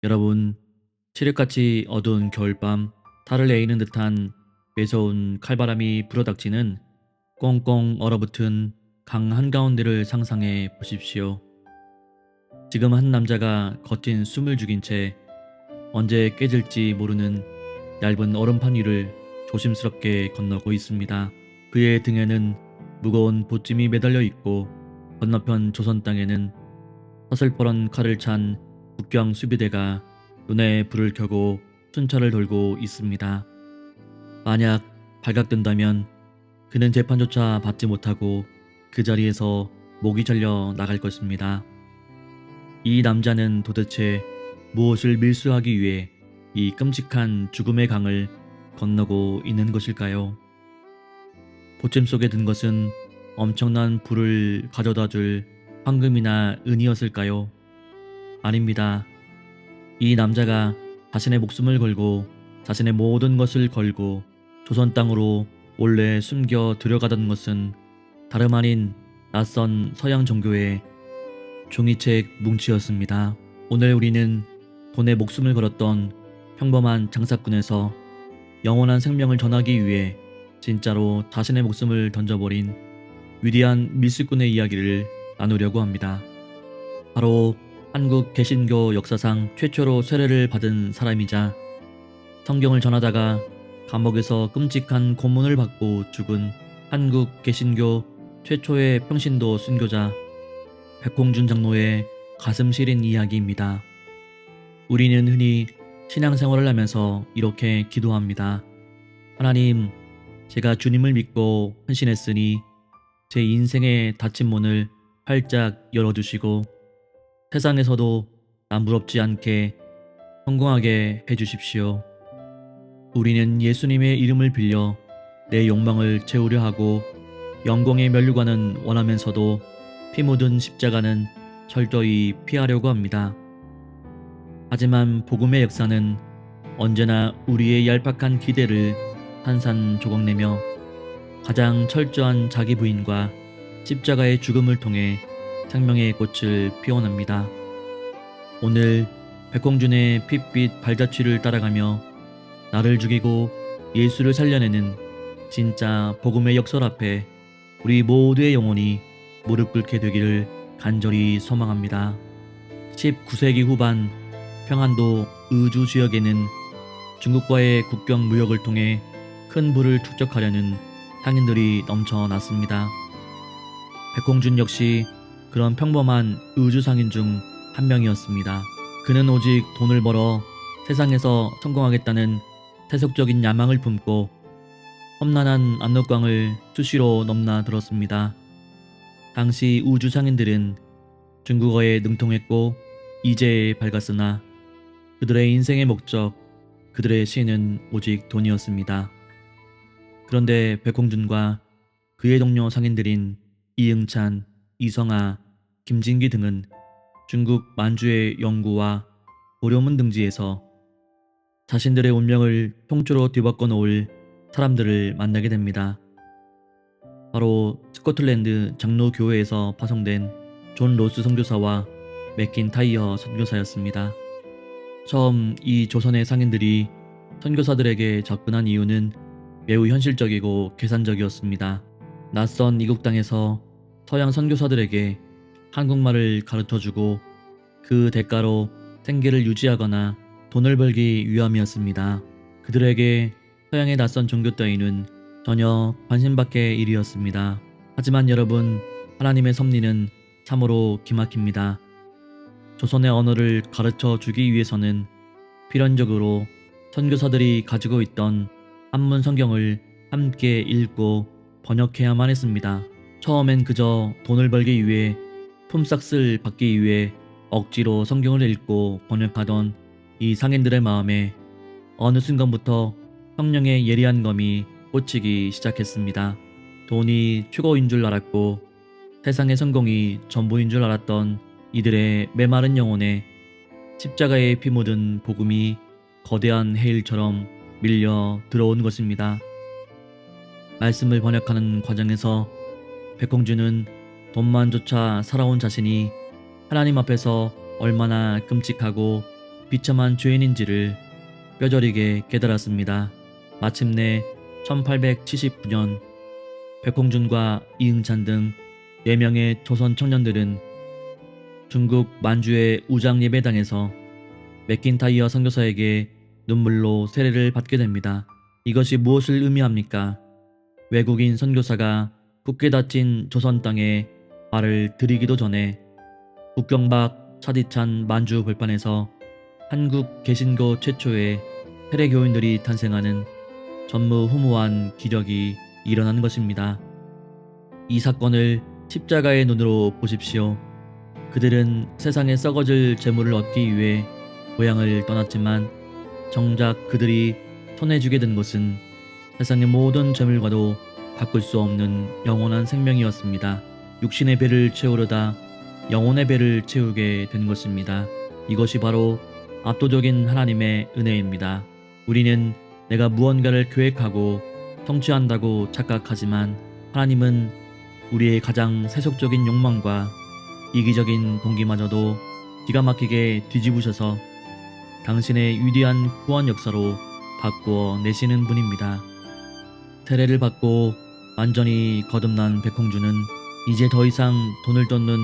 여러분, 칠흑같이 어두운 겨울밤, 달을 에이는 듯한 매서운 칼바람이 불어닥치는 꽁꽁 얼어붙은 강 한가운데를 상상해 보십시오. 지금 한 남자가 거친 숨을 죽인 채 언제 깨질지 모르는 얇은 얼음판 위를 조심스럽게 건너고 있습니다. 그의 등에는 무거운 보찜이 매달려 있고 건너편 조선 땅에는 서슬퍼런 칼을 찬 국경 수비대가 눈에 불을 켜고 순찰을 돌고 있습니다. 만약 발각된다면 그는 재판조차 받지 못하고 그 자리에서 목이 잘려 나갈 것입니다. 이 남자는 도대체 무엇을 밀수하기 위해 이 끔찍한 죽음의 강을 건너고 있는 것일까요? 보찜 속에 든 것은 엄청난 부를 가져다 줄 황금이나 은이었을까요? 아닙니다. 이 남자가 자신의 목숨을 걸고 자신의 모든 것을 걸고 조선 땅으로 몰래 숨겨 들여가던 것은 다름 아닌 낯선 서양 종교의 종이책 뭉치였습니다. 오늘 우리는 돈에 목숨을 걸었던 평범한 장사꾼에서 영원한 생명을 전하기 위해 진짜로 자신의 목숨을 던져버린 위대한 밀수꾼의 이야기를 나누려고 합니다. 바로 한국 개신교 역사상 최초로 세례를 받은 사람이자 성경을 전하다가 감옥에서 끔찍한 고문을 받고 죽은 한국 개신교 최초의 평신도 순교자 백홍준 장로의 가슴 시린 이야기입니다. 우리는 흔히 신앙생활을 하면서 이렇게 기도합니다. 하나님, 제가 주님을 믿고 헌신했으니 제 인생의 닫힌 문을 활짝 열어주시고 세상에서도 나 부럽지 않게 성공하게 해주십시오. 우리는 예수님의 이름을 빌려 내 욕망을 채우려 하고 영광의 면류관은 원하면서도 피 묻은 십자가는 철저히 피하려고 합니다. 하지만 복음의 역사는 언제나 우리의 얄팍한 기대를 산산조각내며 가장 철저한 자기 부인과 십자가의 죽음을 통해 생명의 꽃을 피워납니다. 오늘 백홍준의 핏빛 발자취를 따라가며 나를 죽이고 예수를 살려내는 진짜 복음의 역설 앞에 우리 모두의 영혼이 무릎 꿇게 되기를 간절히 소망합니다. 19세기 후반 평안도 의주 지역에는 중국과의 국경 무역을 통해 큰 부를 축적하려는 상인들이 넘쳐났습니다. 백홍준 역시 그런 평범한 의주 상인 중 한 명이었습니다. 그는 오직 돈을 벌어 세상에서 성공하겠다는 세속적인 야망을 품고 험난한 압록강을 수시로 넘나들었습니다. 당시 우주 상인들은 중국어에 능통했고 이제에 밝았으나 그들의 인생의 목적, 그들의 시는 오직 돈이었습니다. 그런데 백홍준과 그의 동료 상인들인 이응찬, 이성아, 김진기 등은 중국 만주의 영구와 고려문 등지에서 자신들의 운명을 통째로 뒤바꿔 놓을 사람들을 만나게 됩니다. 바로 스코틀랜드 장로교회에서 파송된 존 로스 선교사와 맥킨타이어 선교사였습니다. 처음 이 조선의 상인들이 선교사들에게 접근한 이유는 매우 현실적이고 계산적이었습니다. 낯선 이국 땅에서 서양 선교사들에게 한국말을 가르쳐주고 그 대가로 생계를 유지하거나 돈을 벌기 위함이었습니다. 그들에게 서양의 낯선 종교 따위는 전혀 관심 밖의 일이었습니다. 하지만 여러분, 하나님의 섭리는 참으로 기막힙니다. 조선의 언어를 가르쳐 주기 위해서는 필연적으로 선교사들이 가지고 있던 한문 성경을 함께 읽고 번역해야만 했습니다. 처음엔 그저 돈을 벌기 위해 품삯을 받기 위해 억지로 성경을 읽고 번역하던 이 상인들의 마음에 어느 순간부터 성령의 예리한 검이 꽂히기 시작했습니다. 돈이 최고인 줄 알았고 세상의 성공이 전부인 줄 알았던 이들의 메마른 영혼에 십자가에 피 묻은 복음이 거대한 해일처럼 밀려 들어온 것입니다. 말씀을 번역하는 과정에서 백홍준은 돈만조차 살아온 자신이 하나님 앞에서 얼마나 끔찍하고 비참한 죄인인지를 뼈저리게 깨달았습니다. 마침내 1879년 백홍준과 이응찬 등 4명의 조선 청년들은 중국 만주의 우장예배당에서 맥킨타이어 선교사에게 눈물로 세례를 받게 됩니다. 이것이 무엇을 의미합니까? 외국인 선교사가 굳게 닫힌 조선 땅에 발을 들이기도 전에 국경 밖 차디찬 만주 벌판에서 한국 개신교 최초의 세례 교인들이 탄생하는 전무후무한 기적이 일어난 것입니다. 이 사건을 십자가의 눈으로 보십시오. 그들은 세상에 썩어질 재물을 얻기 위해 고향을 떠났지만 정작 그들이 손에 쥐게 된 것은 세상의 모든 재물과도 바꿀 수 없는 영원한 생명이었습니다. 육신의 배를 채우려다 영혼의 배를 채우게 된 것입니다. 이것이 바로 압도적인 하나님의 은혜입니다. 우리는 내가 무언가를 계획하고 성취한다고 착각하지만 하나님은 우리의 가장 세속적인 욕망과 이기적인 동기마저도 기가 막히게 뒤집으셔서 당신의 위대한 구원 역사로 바꾸어 내시는 분입니다. 세례를 받고 완전히 거듭난 백홍준은 이제 더 이상 돈을 쫓는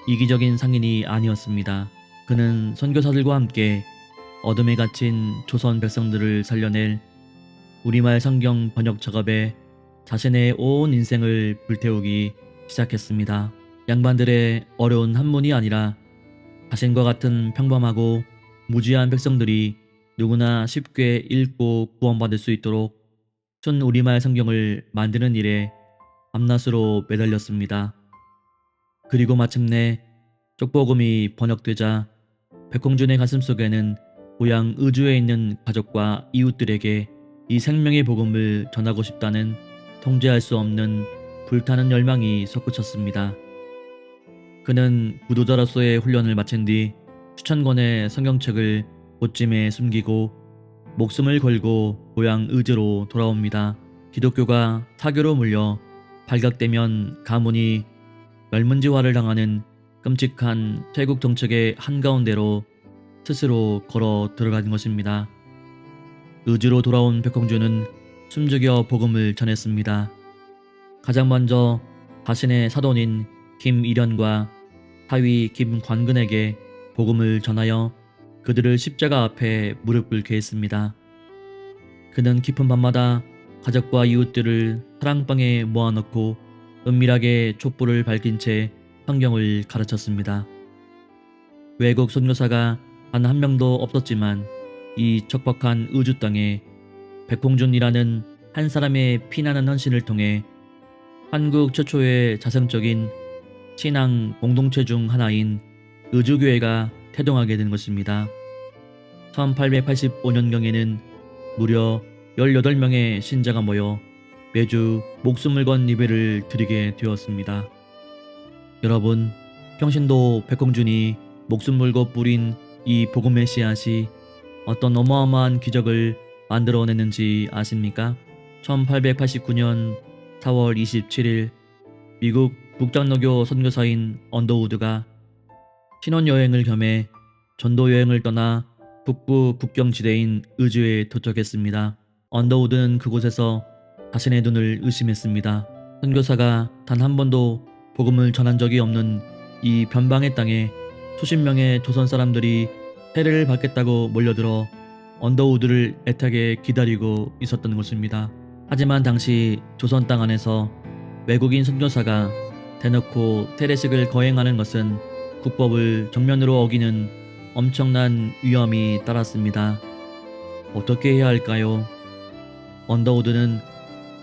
이기적인 상인이 아니었습니다. 그는 선교사들과 함께 어둠에 갇힌 조선 백성들을 살려낼 우리말 성경 번역 작업에 자신의 온 인생을 불태우기 시작했습니다. 양반들의 어려운 한문이 아니라 자신과 같은 평범하고 무지한 백성들이 누구나 쉽게 읽고 구원받을 수 있도록 순 우리말 성경을 만드는 일에 밤낮으로 매달렸습니다. 그리고 마침내 쪽복음이 번역되자 백홍준의 가슴속에는 고향 의주에 있는 가족과 이웃들에게 이 생명의 복음을 전하고 싶다는 통제할 수 없는 불타는 열망이 솟구쳤습니다. 그는 구도자로서의 훈련을 마친 뒤 수천 권의 성경책을 옷짐에 숨기고 목숨을 걸고 고향 의주로 돌아옵니다. 기독교가 사교로 물려 발각되면 가문이 멸문지화를 당하는 끔찍한 태국 정책의 한가운데로 스스로 걸어 들어간 것입니다. 의주로 돌아온 백홍준은 숨죽여 복음을 전했습니다. 가장 먼저 자신의 사돈인 김일현과 사위 김관근에게 복음을 전하여 그들을 십자가 앞에 무릎 꿇게 했습니다. 그는 깊은 밤마다 가족과 이웃들을 사랑방에 모아놓고 은밀하게 촛불을 밝힌 채 성경을 가르쳤습니다. 외국 선교사가 단 한 명도 없었지만 이 척박한 의주 땅에 백홍준이라는 한 사람의 피나는 헌신을 통해 한국 최초의 자생적인 신앙 공동체 중 하나인 의주교회가 태동하게 된 것입니다. 1885년경에는 무려 18명의 신자가 모여 매주 목숨을 건 예배를 드리게 되었습니다. 여러분, 평신도 백홍준이 목숨 걸고 뿌린 이 복음의 씨앗이 어떤 어마어마한 기적을 만들어냈는지 아십니까? 1889년 4월 27일 미국 북장로교 선교사인 언더우드가 신혼여행을 겸해 전도여행을 떠나 북부 국경지대인 의주에 도착했습니다. 언더우드는 그곳에서 자신의 눈을 의심했습니다. 선교사가 단 한 번도 복음을 전한 적이 없는 이 변방의 땅에 수십 명의 조선 사람들이 세례를 받겠다고 몰려들어 언더우드를 애타게 기다리고 있었던 것입니다. 하지만 당시 조선 땅 안에서 외국인 선교사가 대놓고 세례식을 거행하는 것은 국법을 정면으로 어기는 엄청난 위험이 따랐습니다. 어떻게 해야 할까요? 언더우드는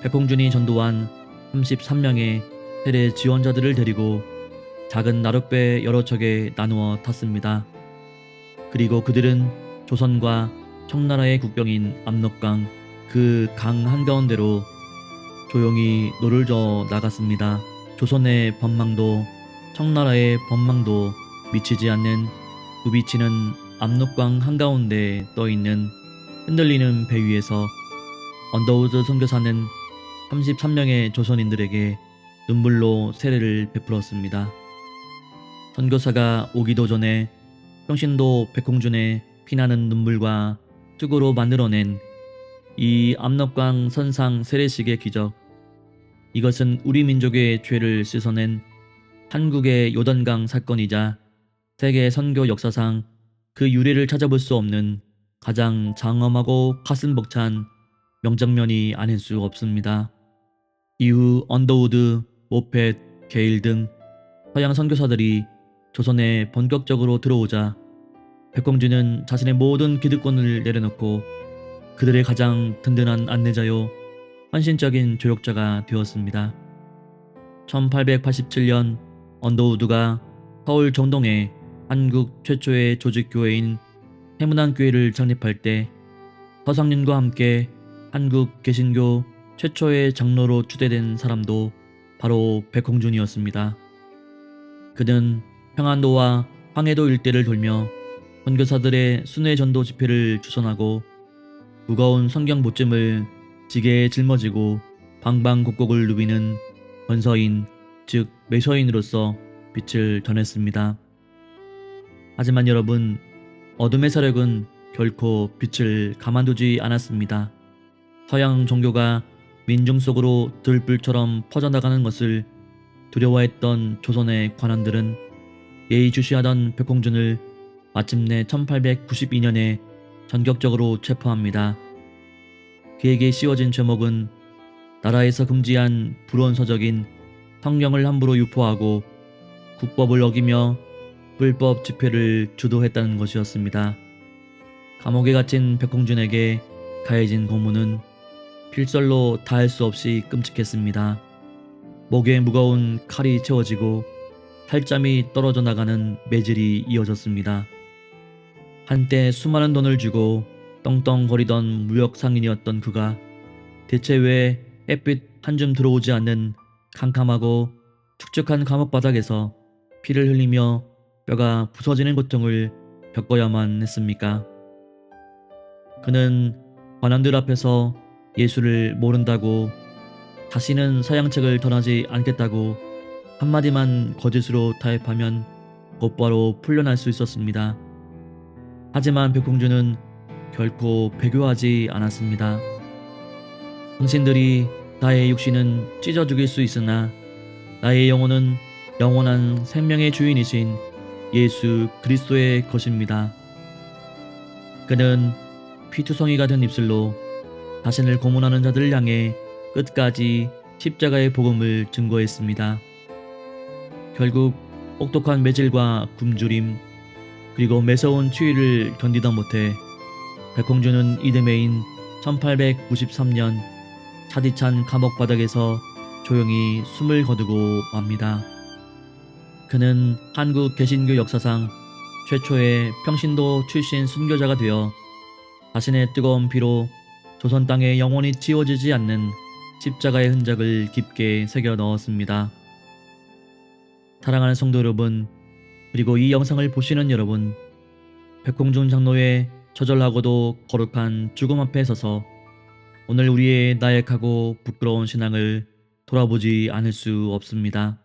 백홍준이 전도한 33명의 세례 지원자들을 데리고 작은 나룻배 여러 척에 나누어 탔습니다. 그리고 그들은 조선과 청나라의 국경인 압록강 그 강 한가운데로 조용히 노를 저어 나갔습니다. 조선의 법망도 청나라의 법망도 미치지 않는 부비치는 압록강 한가운데 떠있는 흔들리는 배 위에서 언더우드 선교사는 33명의 조선인들에게 눈물로 세례를 베풀었습니다. 선교사가 오기도 전에 평신도 백홍준의 피나는 눈물과 뚝으로 만들어낸 이 압록강 선상 세례식의 기적. 이것은 우리 민족의 죄를 씻어낸 한국의 요단강 사건이자 세계 선교 역사상 그 유래를 찾아볼 수 없는 가장 장엄하고 가슴 벅찬 명장면이 아닐 수 없습니다. 이후 언더우드, 모펫, 게일 등 서양 선교사들이 조선에 본격적으로 들어오자 백공주는 자신의 모든 기득권을 내려놓고 그들의 가장 든든한 안내자요 헌신적인 조력자가 되었습니다. 1887년 언더우드가 서울 정동에 한국 최초의 조직교회인 해문안교회를 창립할 때 서상윤과 함께 한국 개신교 최초의 장로로 추대된 사람도 바로 백홍준이었습니다. 그는 평안도와 황해도 일대를 돌며 선교사들의 순회 전도 집회를 주선하고 무거운 성경 보쯤을 지게에 짊어지고 방방곡곡을 누비는 권서인, 즉 매서인으로서 빛을 전했습니다. 하지만 여러분, 어둠의 세력은 결코 빛을 가만두지 않았습니다. 서양 종교가 민중 속으로 들불처럼 퍼져나가는 것을 두려워했던 조선의 관원들은 예의주시하던 백홍준을 마침내 1892년에 전격적으로 체포합니다. 그에게 씌워진 제목은 나라에서 금지한 불온서적인 성경을 함부로 유포하고 국법을 어기며 불법 집회를 주도했다는 것이었습니다. 감옥에 갇힌 백홍준에게 가해진 고문은 필설로 다할 수 없이 끔찍했습니다. 목에 무거운 칼이 채워지고 살점이 떨어져 나가는 매질이 이어졌습니다. 한때 수많은 돈을 주고 떵떵거리던 무역 상인이었던 그가 대체 왜 햇빛 한 줌 들어오지 않는 캄캄하고 축축한 감옥 바닥에서 피를 흘리며 뼈가 부서지는 고통을 겪어야만 했습니까? 그는 관원들 앞에서 예수를 모른다고, 다시는 서양책을 전하지 않겠다고 한마디만 거짓으로 타협하면 곧바로 풀려날 수 있었습니다. 하지만 백홍준은 결코 배교하지 않았습니다. 당신들이 나의 육신은 찢어 죽일 수 있으나 나의 영혼은 영원한 생명의 주인이신 예수 그리스도의 것입니다. 그는 피투성이가 된 입술로 자신을 고문하는 자들을 향해 끝까지 십자가의 복음을 증거했습니다. 결국 혹독한 매질과 굶주림 그리고 매서운 추위를 견디다 못해 백홍준은 이듬해인 1893년 차디찬 감옥 바닥에서 조용히 숨을 거두고 맙니다. 그는 한국 개신교 역사상 최초의 평신도 출신 순교자가 되어 자신의 뜨거운 피로 조선 땅에 영원히 지워지지 않는 십자가의 흔적을 깊게 새겨 넣었습니다. 사랑하는 성도 여러분, 그리고 이 영상을 보시는 여러분, 백홍준 장로의 처절하고도 거룩한 죽음 앞에 서서 오늘 우리의 나약하고 부끄러운 신앙을 돌아보지 않을 수 없습니다.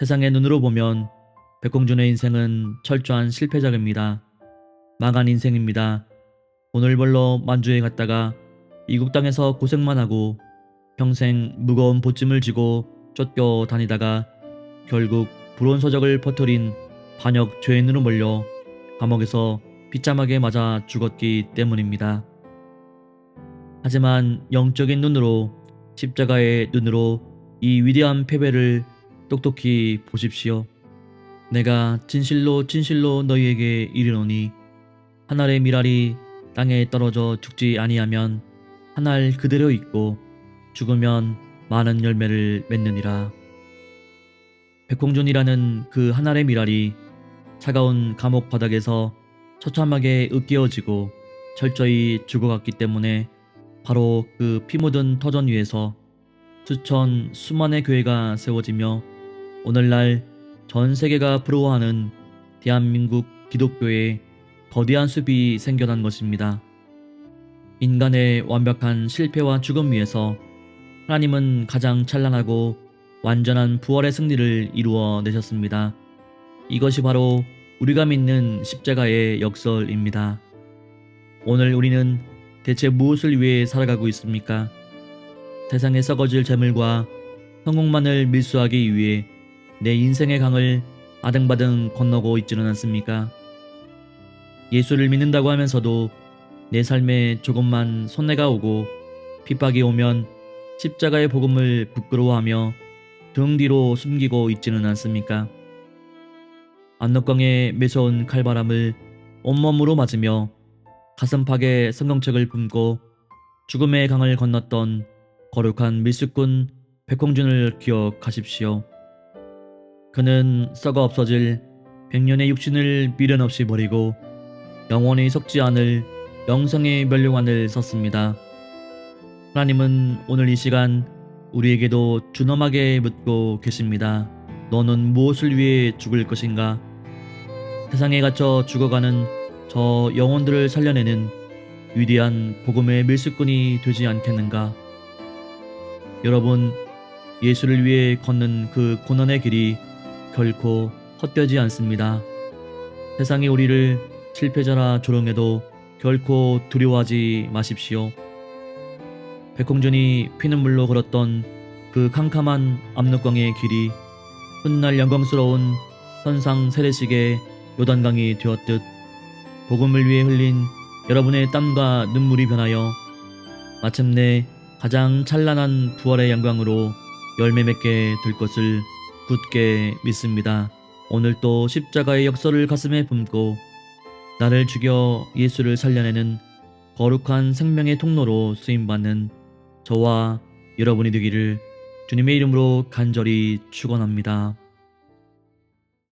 세상의 눈으로 보면 백홍준의 인생은 철저한 실패작입니다. 망한 인생입니다. 오늘벌러 만주에 갔다가 이국 땅에서 고생만 하고 평생 무거운 보찜을 지고 쫓겨 다니다가 결국 불온서적을 퍼뜨린 반역 죄인으로 몰려 감옥에서 비참하게 맞아 죽었기 때문입니다. 하지만 영적인 눈으로, 십자가의 눈으로 이 위대한 패배를 똑똑히 보십시오. 내가 진실로 진실로 너희에게 이르노니 한 알의 밀알이 땅에 떨어져 죽지 아니하면 한 알 그대로 있고 죽으면 많은 열매를 맺느니라. 백홍준이라는 그 한 알의 밀알이 차가운 감옥 바닥에서 처참하게 으깨어지고 철저히 죽어갔기 때문에 바로 그 피 묻은 터전 위에서 수만의 교회가 세워지며 오늘날 전 세계가 부러워하는 대한민국 기독교의 거대한 숲이 생겨난 것입니다. 인간의 완벽한 실패와 죽음 위에서 하나님은 가장 찬란하고 완전한 부활의 승리를 이루어 내셨습니다. 이것이 바로 우리가 믿는 십자가의 역설입니다. 오늘 우리는 대체 무엇을 위해 살아가고 있습니까? 세상에 썩어질 재물과 성공만을 밀수하기 위해 내 인생의 강을 아등바등 건너고 있지는 않습니까? 예수를 믿는다고 하면서도 내 삶에 조금만 손해가 오고 핍박이 오면 십자가의 복음을 부끄러워하며 등 뒤로 숨기고 있지는 않습니까? 압록강에 매서운 칼바람을 온몸으로 맞으며 가슴팍에 성경책을 품고 죽음의 강을 건넜던 거룩한 밀수꾼 백홍준을 기억하십시오. 그는 썩어 없어질 백년의 육신을 미련 없이 버리고 영원히 썩지 않을 영생의 멸류관을 썼습니다. 하나님은 오늘 이 시간 우리에게도 준엄하게 묻고 계십니다. 너는 무엇을 위해 죽을 것인가? 세상에 갇혀 죽어가는 저 영혼들을 살려내는 위대한 복음의 밀수꾼이 되지 않겠는가? 여러분, 예수를 위해 걷는 그 고난의 길이 결코 헛되지 않습니다. 세상이 우리를 실패자라 조롱해도 결코 두려워하지 마십시오. 백홍준이 피눈물로 걸었던 그 캄캄한 압록강의 길이 훗날 영광스러운 선상 세례식의 요단강이 되었듯 복음을 위해 흘린 여러분의 땀과 눈물이 변하여 마침내 가장 찬란한 부활의 영광으로 열매 맺게 될 것을 굳게 믿습니다. 오늘 또 십자가의 역설을 가슴에 품고 나를 죽여 예수를 살려내는 거룩한 생명의 통로로 쓰임받는 저와 여러분이 되기를 주님의 이름으로 간절히 축원합니다.